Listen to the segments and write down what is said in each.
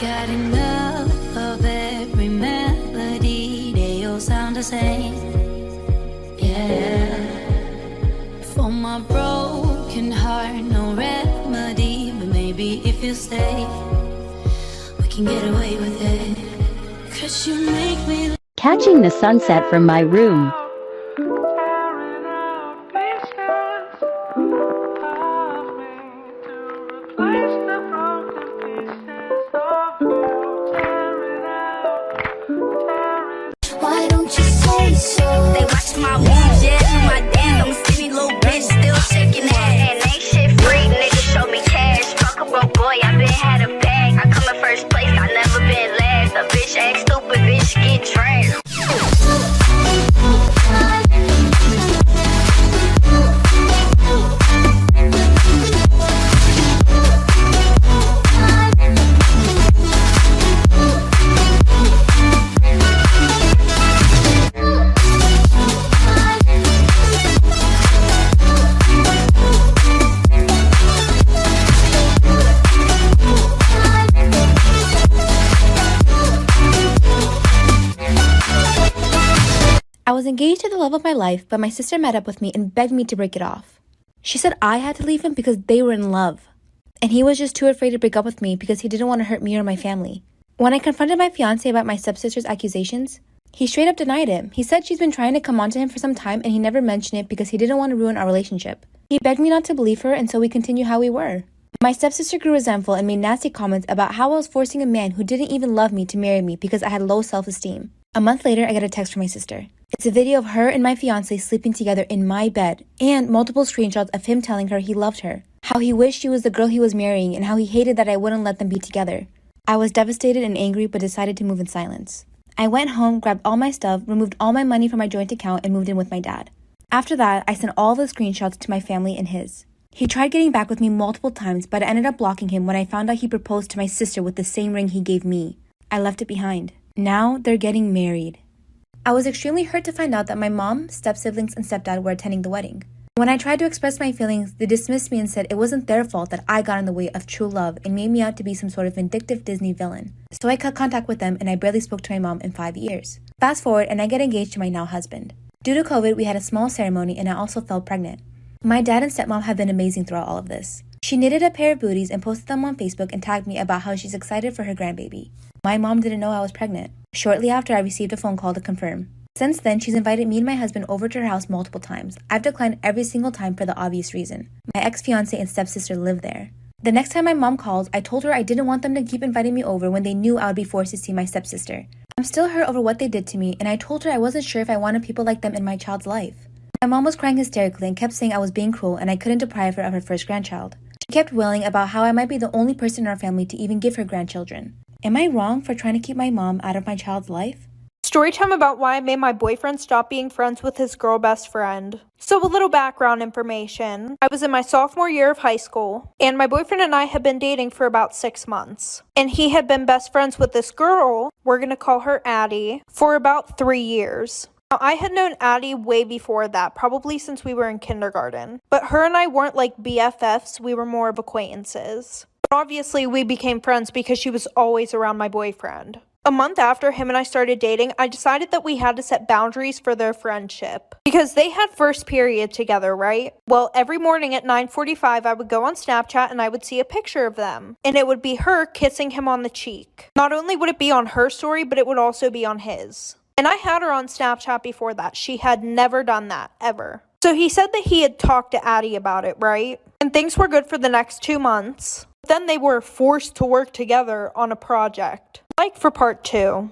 got enough of every melody, they all sound the same. Yeah. For my broken heart, no remedy, but maybe if you stay, we can get away with it. 'Cause you make me Catching the sunset from my room. Why don't you say so? They watch my moves, yeah, do my dance. I'm a skinny little bitch, still shaking ass. And ain't shit free, niggas show me cash. Fuck a broke boy, I been had a bag. I come in first place, I never been last. A bitch act stupid, bitch get trashed. I was engaged to the love of my life, but my sister met up with me and begged me to break it off. She said I had to leave him because they were in love, and he was just too afraid to break up with me because he didn't want to hurt me or my family. When I confronted my fiance about my stepsister's accusations, he straight up denied it. He said she's been trying to come on to him for some time and he never mentioned it because he didn't want to ruin our relationship. He begged me not to believe her, and so we continue how we were. My stepsister grew resentful and made nasty comments about how I was forcing a man who didn't even love me to marry me because I had low self-esteem. A month later, I get a text from my sister. It's a video of her and my fiance sleeping together in my bed, and multiple screenshots of him telling her he loved her, how he wished she was the girl he was marrying, and how he hated that I wouldn't let them be together. I was devastated and angry, but decided to move in silence. I went home, grabbed all my stuff, removed all my money from my joint account, and moved in with my dad. After that, I sent all the screenshots to my family and his. He tried getting back with me multiple times, but I ended up blocking him when I found out he proposed to my sister with the same ring he gave me. I left it behind. Now they're getting married. I was extremely hurt to find out that my mom, step-siblings, and stepdad were attending the wedding. When I tried to express my feelings, they dismissed me and said it wasn't their fault that I got in the way of true love and made me out to be some sort of vindictive Disney villain. So I cut contact with them and I barely spoke to my mom in 5 years. Fast forward and I get engaged to my now husband. Due to COVID, we had a small ceremony and I also fell pregnant. My dad and stepmom have been amazing throughout all of this. She knitted a pair of booties and posted them on Facebook and tagged me about how she's excited for her grandbaby. My mom didn't know I was pregnant. Shortly after, I received a phone call to confirm. Since then, she's invited me and my husband over to her house multiple times. I've declined every single time for the obvious reason. My ex-fiance and stepsister live there. The next time my mom calls, I told her I didn't want them to keep inviting me over when they knew I would be forced to see my stepsister. I'm still hurt over what they did to me, and I told her I wasn't sure if I wanted people like them in my child's life. My mom was crying hysterically and kept saying I was being cruel and I couldn't deprive her of her first grandchild. She kept wailing about how I might be the only person in our family to even give her grandchildren. Am I wrong for trying to keep my mom out of my child's life? Storytime about why I made my boyfriend stop being friends with his girl best friend. So a little background information. I was in my sophomore year of high school, and my boyfriend and I had been dating for about 6 months. And he had been best friends with this girl, we're gonna call her Addie, for about 3 years. Now, I had known Addie way before that, probably since we were in kindergarten. But her and I weren't like BFFs, we were more of acquaintances. But obviously, we became friends because she was always around my boyfriend. A month after him and I started dating, I decided that we had to set boundaries for their friendship. Because they had first period together, right? Well, every morning at 9:45, I would go on Snapchat and I would see a picture of them. And it would be her kissing him on the cheek. Not only would it be on her story, but it would also be on his. And I had her on Snapchat before that. She had never done that, ever. So he said that he had talked to Addie about it, right? And things were good for the next 2 months. Then they were forced to work together on a project. Like for part 2.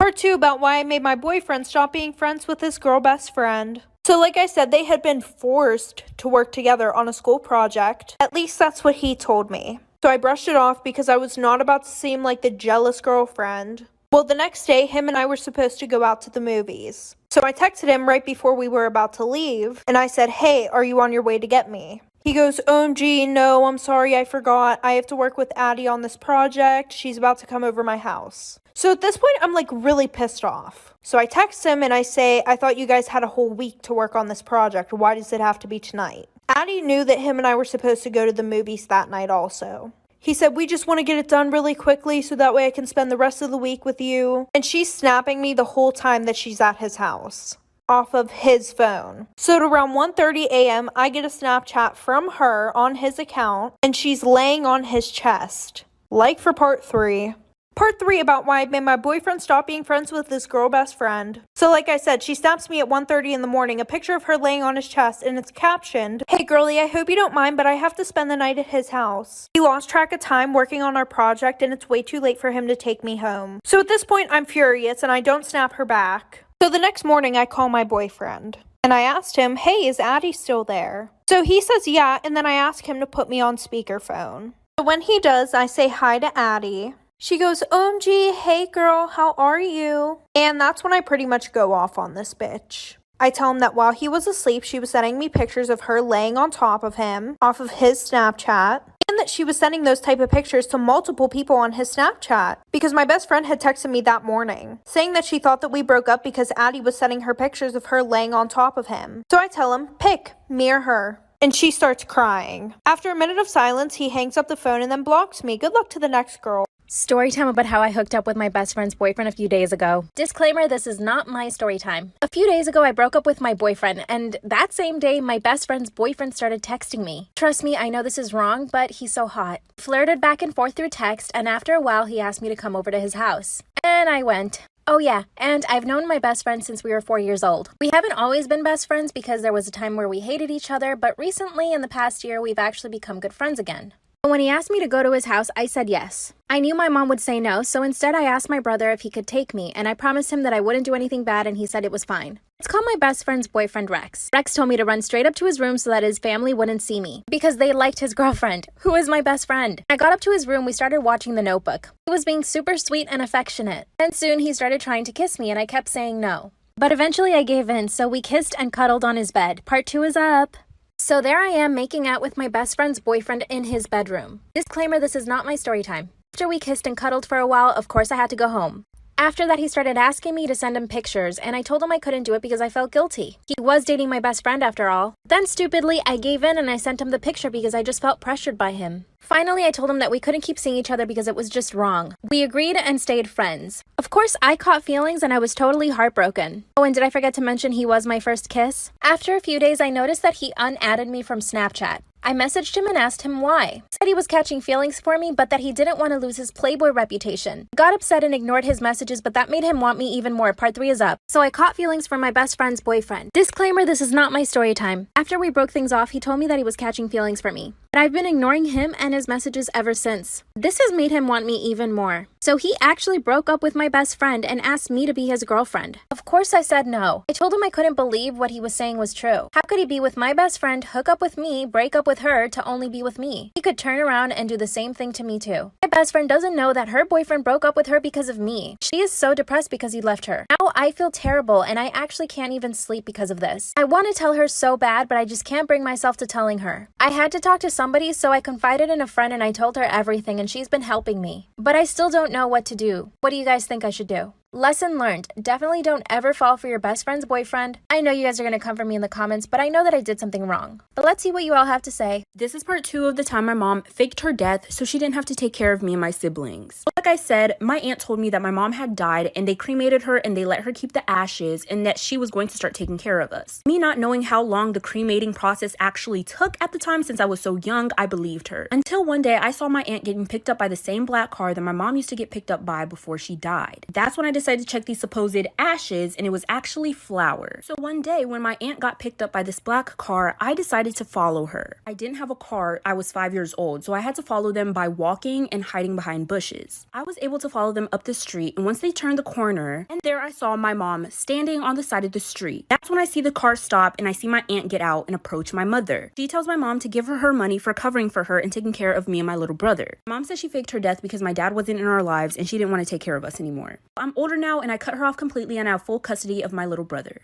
Part 2 about why I made my boyfriend stop being friends with his girl best friend. So like I said, they had been forced to work together on a school project. At least that's what he told me. So I brushed it off because I was not about to seem like the jealous girlfriend. Well, the next day, him and I were supposed to go out to the movies. So I texted him right before we were about to leave, and I said, "Hey, are you on your way to get me?" He goes, "OMG, no, I'm sorry, I forgot. I have to work with Addie on this project. She's about to come over my house." So at this point, I'm like really pissed off. So I text him and I say, "I thought you guys had a whole week to work on this project. Why does it have to be tonight?" Addie knew that him and I were supposed to go to the movies that night also. He said, we just want to get it done really quickly so that way I can spend the rest of the week with you. And she's snapping me the whole time that she's at his house off of his phone. So at around 1:30 a.m., I get a Snapchat from her on his account, and she's laying on his chest. Like for part 3. Part 3 about why I made my boyfriend stop being friends with his girl best friend. So like I said, she snaps me at 1:30 in the morning, a picture of her laying on his chest, and it's captioned, "Hey girlie, I hope you don't mind, but I have to spend the night at his house. He lost track of time working on our project, and it's way too late for him to take me home." So at this point, I'm furious, and I don't snap her back. So the next morning, I call my boyfriend, and I asked him, "Hey, is Addie still there?" So he says yeah, and then I ask him to put me on speakerphone. So when he does, I say hi to Addie. She goes, "OMG, hey girl, how are you?" And that's when I pretty much go off on this bitch. I tell him that while he was asleep, she was sending me pictures of her laying on top of him off of his Snapchat, and that she was sending those type of pictures to multiple people on his Snapchat because my best friend had texted me that morning saying that she thought that we broke up because Addie was sending her pictures of her laying on top of him. So I tell him, pick me or her. And she starts crying. After a minute of silence, he hangs up the phone and then blocks me. Good luck to the next girl. Story time about how I hooked up with my best friend's boyfriend a few days ago. Disclaimer, this is not my story time. A few days ago, I broke up with my boyfriend, and that same day, my best friend's boyfriend started texting me. Trust me, I know this is wrong, but he's so hot. Flirted back and forth through text, and after a while, he asked me to come over to his house. And I went. Oh yeah, and I've known my best friend since we were 4 years old. We haven't always been best friends because there was a time where we hated each other, but recently, in the past year, we've actually become good friends again. When he asked me to go to his house, I said yes. I knew my mom would say no, so instead I asked my brother if he could take me, and I promised him that I wouldn't do anything bad, and he said it was fine. Let's call my best friend's boyfriend Rex. Rex told me to run straight up to his room so that his family wouldn't see me, because they liked his girlfriend, who is my best friend. I got up to his room, we started watching The Notebook. He was being super sweet and affectionate, and soon he started trying to kiss me, and I kept saying no. But eventually I gave in, so we kissed and cuddled on his bed. Part 2 is up. So there I am making out with my best friend's boyfriend in his bedroom. Disclaimer, this is not my story time. After we kissed and cuddled for a while, of course I had to go home. After that, he started asking me to send him pictures, and I told him I couldn't do it because I felt guilty. He was dating my best friend after all. Then stupidly, I gave in and I sent him the picture because I just felt pressured by him. Finally, I told him that we couldn't keep seeing each other because it was just wrong. We agreed and stayed friends. Of course, I caught feelings and I was totally heartbroken. Oh, and did I forget to mention he was my first kiss? After a few days, I noticed that he unadded me from Snapchat. I messaged him and asked him why. He said he was catching feelings for me, but that he didn't want to lose his Playboy reputation. Got upset and ignored his messages, but that made him want me even more. Part 3 is up. So I caught feelings for my best friend's boyfriend. Disclaimer, this is not my story time. After we broke things off, he told me that he was catching feelings for me. But I've been ignoring him and his messages ever since. This has made him want me even more. So he actually broke up with my best friend and asked me to be his girlfriend. Of course I said no. I told him I couldn't believe what he was saying was true. How could he be with my best friend, hook up with me, break up with her to only be with me? He could turn around and do the same thing to me too. My best friend doesn't know that her boyfriend broke up with her because of me. She is so depressed because he left her. Now I feel terrible and I actually can't even sleep because of this. I want to tell her so bad, but I just can't bring myself to telling her. I had to talk to somebody, so I confided in a friend and I told her everything, and she's been helping me. But I still don't know what to do. What do you guys think I should do? Lesson learned. Definitely don't ever fall for your best friend's boyfriend. I know you guys are going to come for me in the comments, but I know that I did something wrong. But let's see what you all have to say. This is part 2 of the time my mom faked her death so she didn't have to take care of me and my siblings. Like I said, my aunt told me that my mom had died and they cremated her and they let her keep the ashes and that she was going to start taking care of us. Me not knowing how long the cremating process actually took at the time since I was so young, I believed her. Until one day I saw my aunt getting picked up by the same black car that my mom used to get picked up by before she died. That's when I decided to check these supposed ashes, and it was actually flour. So one day when my aunt got picked up by this black car, I decided to follow her. I didn't have a car. I was 5 years old, so I had to follow them by walking and hiding behind bushes. I was able to follow them up the street, and once they turned the corner, and there I saw my mom standing on the side of the street. That's when I see the car stop and I see my aunt get out and approach my mother. She tells my mom to give her money for covering for her and taking care of me and my little brother. Mom says she faked her death because my dad wasn't in our lives and she didn't want to take care of us anymore. I'm older now and I cut her off completely and I have full custody of my little brother.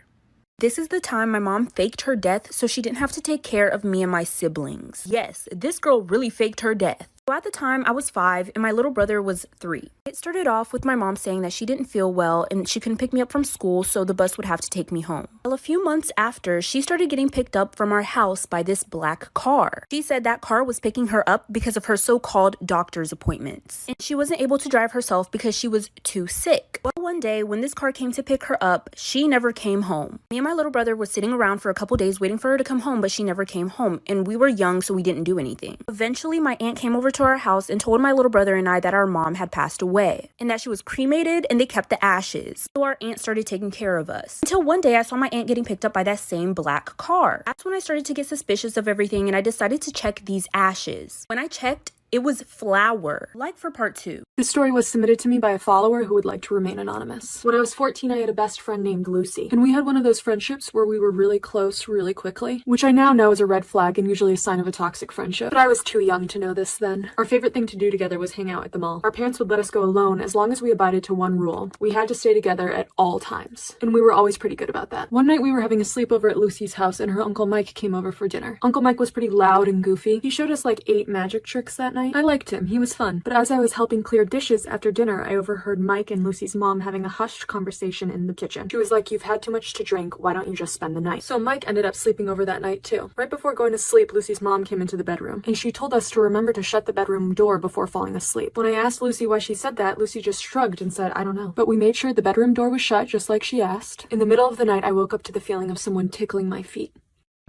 This is the time my mom faked her death so she didn't have to take care of me and my siblings. Yes, this girl really faked her death. So at the time, I was 5 and my little brother was 3. It started off with my mom saying that she didn't feel well and she couldn't pick me up from school, so the bus would have to take me home. Well, a few months after, she started getting picked up from our house by this black car. She said that car was picking her up because of her so-called doctor's appointments. And she wasn't able to drive herself because she was too sick. Well, one day when this car came to pick her up, she never came home. Me and my little brother were sitting around for a couple days waiting for her to come home, but she never came home. And we were young, so we didn't do anything. Eventually, my aunt came over to our house and told my little brother and I that our mom had passed away and that she was cremated and they kept the ashes. So our aunt started taking care of us. Until one day I saw my aunt getting picked up by that same black car. That's when I started to get suspicious of everything and I decided to check these ashes. When I checked, it was flour. Like for part 2. This story was submitted to me by a follower who would like to remain anonymous. When I was 14, I had a best friend named Lucy, and we had one of those friendships where we were really close really quickly, which I now know is a red flag and usually a sign of a toxic friendship. But I was too young to know this then. Our favorite thing to do together was hang out at the mall. Our parents would let us go alone as long as we abided to one rule. We had to stay together at all times, and we were always pretty good about that. One night we were having a sleepover at Lucy's house and her Uncle Mike came over for dinner. Uncle Mike was pretty loud and goofy. He showed us like 8 magic tricks that night. I liked him. He was fun. But as I was helping clear dishes after dinner, I overheard Mike and Lucy's mom having a hushed conversation in the kitchen. She was like, "You've had too much to drink. Why don't you just spend the night?" So Mike ended up sleeping over that night too. Right before going to sleep, Lucy's mom came into the bedroom and she told us to remember to shut the bedroom door before falling asleep. When I asked Lucy why she said that, Lucy just shrugged and said, "I don't know." But we made sure the bedroom door was shut just like she asked. In the middle of the night, I woke up to the feeling of someone tickling my feet.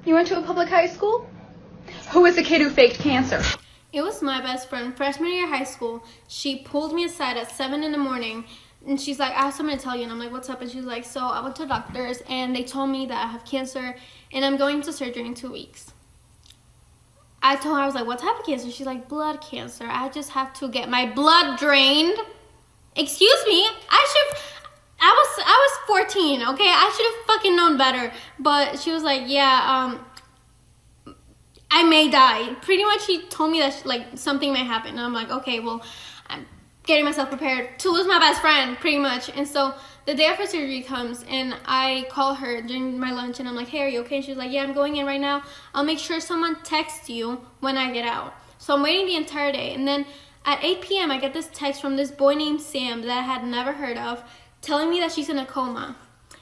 You went to a public high school? Who was the kid who faked cancer? It was my best friend, freshman year of high school. She pulled me aside at 7 in the morning and she's like, "I have something to tell you." And I'm like, "What's up?" And she's like, "So I went to doctors and they told me that I have cancer and I'm going into surgery in 2 weeks." I told her, I was like, "What type of cancer?" She's like, "Blood cancer. I just have to get my blood drained." Excuse me, I was 14, okay? I should have fucking known better. But she was like, "Yeah, I may die." Pretty much she told me that like something may happen. And I'm like, okay, well, I'm getting myself prepared to lose my best friend, pretty much. And so the day after surgery comes and I call her during my lunch and I'm like, "Hey, are you okay?" And she's like, "Yeah, I'm going in right now. I'll make sure someone texts you when I get out." So I'm waiting the entire day. And then at 8 p.m. I get this text from this boy named Sam that I had never heard of telling me that she's in a coma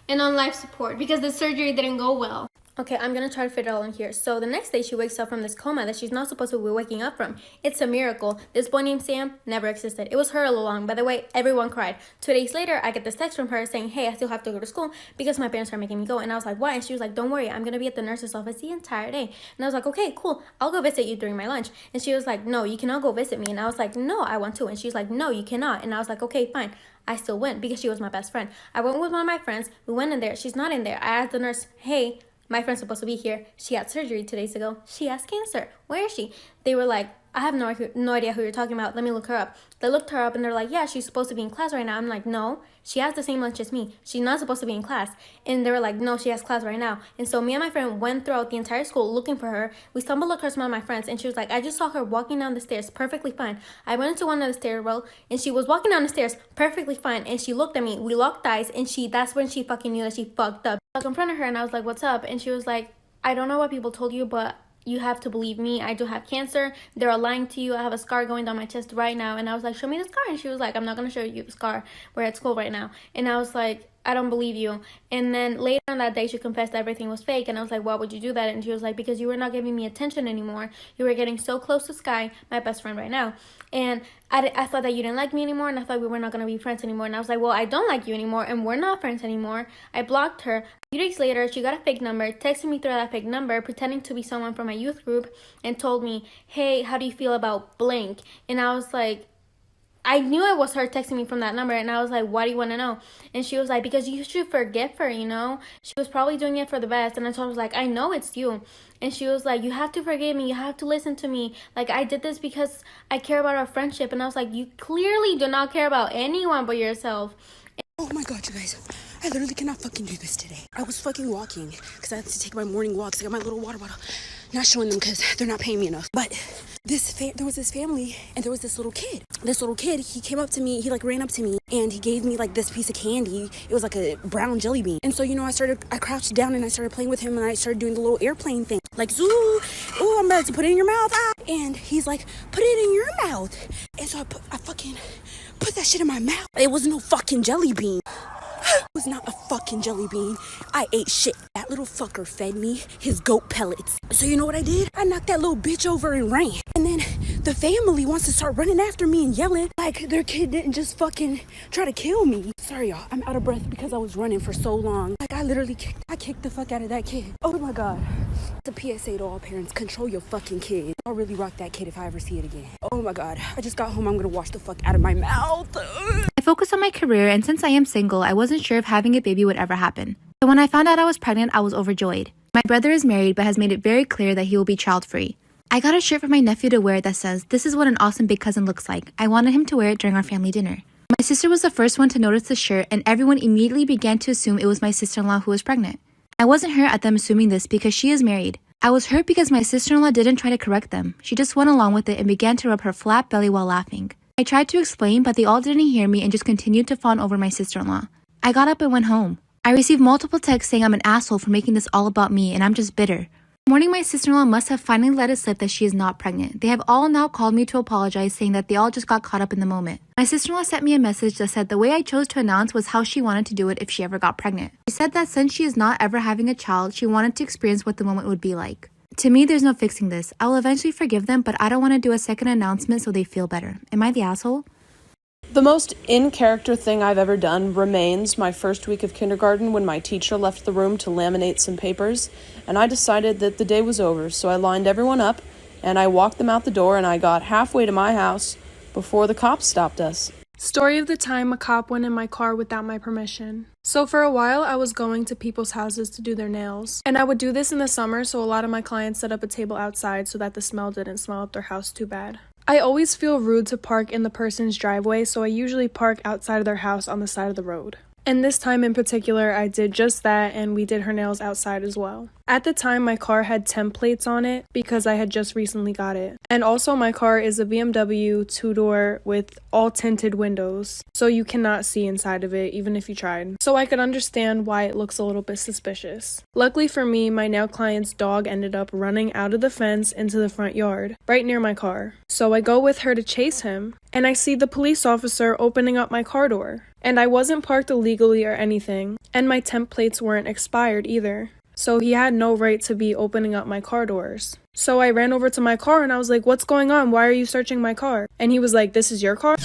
and on life support because the surgery didn't go well. Okay, I'm gonna try to fit it all in here. So the next day she wakes up from this coma that she's not supposed to be waking up from. It's a miracle. This boy named Sam never existed. It was her all along. By the way, everyone cried. 2 days later, I get this text from her saying, "Hey, I still have to go to school because my parents are making me go." And I was like, "What?" And she was like, "Don't worry, I'm gonna be at the nurse's office the entire day." And I was like, "Okay, cool. I'll go visit you during my lunch." And she was like, "No, you cannot go visit me." And I was like, "No, I want to." And she's like, "No, you cannot." And I was like, "Okay, fine." I still went because she was my best friend. I went with one of my friends. We went in there. She's not in there. I asked the nurse, "Hey, my friend's supposed to be here. She had surgery 2 days ago. She has cancer. Where is she?" They were like, "I have no idea who you're talking about. Let me look her up." They looked her up and they're like, "Yeah, she's supposed to be in class right now." I'm like, "No, she has the same lunch as me. She's not supposed to be in class." And they were like, "No, she has class right now." And so me and my friend went throughout the entire school looking for her. We stumbled across one of my friends and she was like, "I just saw her walking down the stairs perfectly fine." I went into one of the stairwell and she was walking down the stairs perfectly fine. And she looked at me. We locked eyes and that's when she fucking knew that she fucked up. I confronted her and I was like, "What's up?" And she was like, "I don't know what people told you, but you have to believe me. I do have cancer. They're lying to you. I have a scar going down my chest right now." And I was like, "Show me the scar." And she was like, "I'm not going to show you the scar. We're at school right now." And I was like, "I don't believe you." And then later on that day, she confessed that everything was fake. And I was like, "Why would you do that?" And she was like, "Because you were not giving me attention anymore. You were getting so close to Sky, my best friend right now. And I thought that you didn't like me anymore. And I thought we were not going to be friends anymore." And I was like, "Well, I don't like you anymore. And we're not friends anymore." I blocked her. A few days later, she got a fake number, texted me through that fake number, pretending to be someone from my youth group, and told me, "Hey, how do you feel about blank?" And I was like, I knew it was her texting me from that number, and I was like, "Why do you want to know?" And she was like, "Because you should forgive her, you know? She was probably doing it for the best." And I told her, like, "I know it's you." And she was like, "You have to forgive me. You have to listen to me. Like, I did this because I care about our friendship." And I was like, "You clearly do not care about anyone but yourself." Oh my god, you guys. I literally cannot fucking do this today. I was fucking walking because I had to take my morning walks. I got my little water bottle. Not showing them because they're not paying me enough. But there was this family and there was this little kid. This little kid, he came up to me, he like ran up to me and he gave me like this piece of candy. It was like a brown jelly bean. And so, you know, I crouched down and I started playing with him and I started doing the little airplane thing. Like, zoo, oh, I'm about to put it in your mouth. Ah. And he's like, put it in your mouth. And so I fucking put that shit in my mouth. It was no fucking jelly bean. It was not a fucking jelly bean. I ate shit. That little fucker fed me his goat pellets. So you know what I did? I knocked that little bitch over and ran. And then the family wants to start running after me and yelling like their kid didn't just fucking try to kill me. Sorry, y'all. I'm out of breath because I was running for so long. Like, I literally kicked the fuck out of that kid. Oh my God. The PSA to all parents, control your fucking kid. I'll really rock that kid if I ever see it again. Oh my God. I just got home. I'm gonna wash the fuck out of my mouth. I focused on my career, and since I am single, I wasn't sure if having a baby would ever happen. So when I found out I was pregnant, I was overjoyed. My brother is married but has made it very clear that he will be child-free. I got a shirt for my nephew to wear that says, "This is what an awesome big cousin looks like." I wanted him to wear it during our family dinner. My sister was the first one to notice the shirt, and everyone immediately began to assume it was my sister-in-law who was pregnant. I wasn't hurt at them assuming this because she is married. I was hurt because my sister-in-law didn't try to correct them. She just went along with it and began to rub her flat belly while laughing. I tried to explain, but they all didn't hear me and just continued to fawn over my sister-in-law. I got up and went home. I received multiple texts saying I'm an asshole for making this all about me and I'm just bitter. Morning, my sister-in-law must have finally let it slip that she is not pregnant. They have all now called me to apologize, saying that they all just got caught up in the moment. My sister-in-law sent me a message that said the way I chose to announce was how she wanted to do it if she ever got pregnant. She said that since she is not ever having a child, she wanted to experience what the moment would be like. To me, there's no fixing this. I will eventually forgive them, but I don't want to do a second announcement so they feel better. Am I the asshole? The most in-character thing I've ever done remains my first week of kindergarten when my teacher left the room to laminate some papers, and I decided that the day was over, so I lined everyone up, and I walked them out the door, and I got halfway to my house before the cops stopped us. Story of the time a cop went in my car without my permission. So for a while, I was going to people's houses to do their nails. And I would do this in the summer, so a lot of my clients set up a table outside so that the smell didn't smell up their house too bad. I always feel rude to park in the person's driveway, so I usually park outside of their house on the side of the road. And this time in particular, I did just that, and we did her nails outside as well. At the time, my car had temp plates on it because I had just recently got it. And also, my car is a BMW 2-door with all tinted windows, so you cannot see inside of it even if you tried. So I could understand why it looks a little bit suspicious. Luckily for me, my nail client's dog ended up running out of the fence into the front yard, right near my car. So I go with her to chase him, and I see the police officer opening up my car door. And I wasn't parked illegally or anything, and my temp plates weren't expired either. So he had no right to be opening up my car doors. So I ran over to my car and I was like, "What's going on? Why are you searching my car?" And he was like, "This is your car?"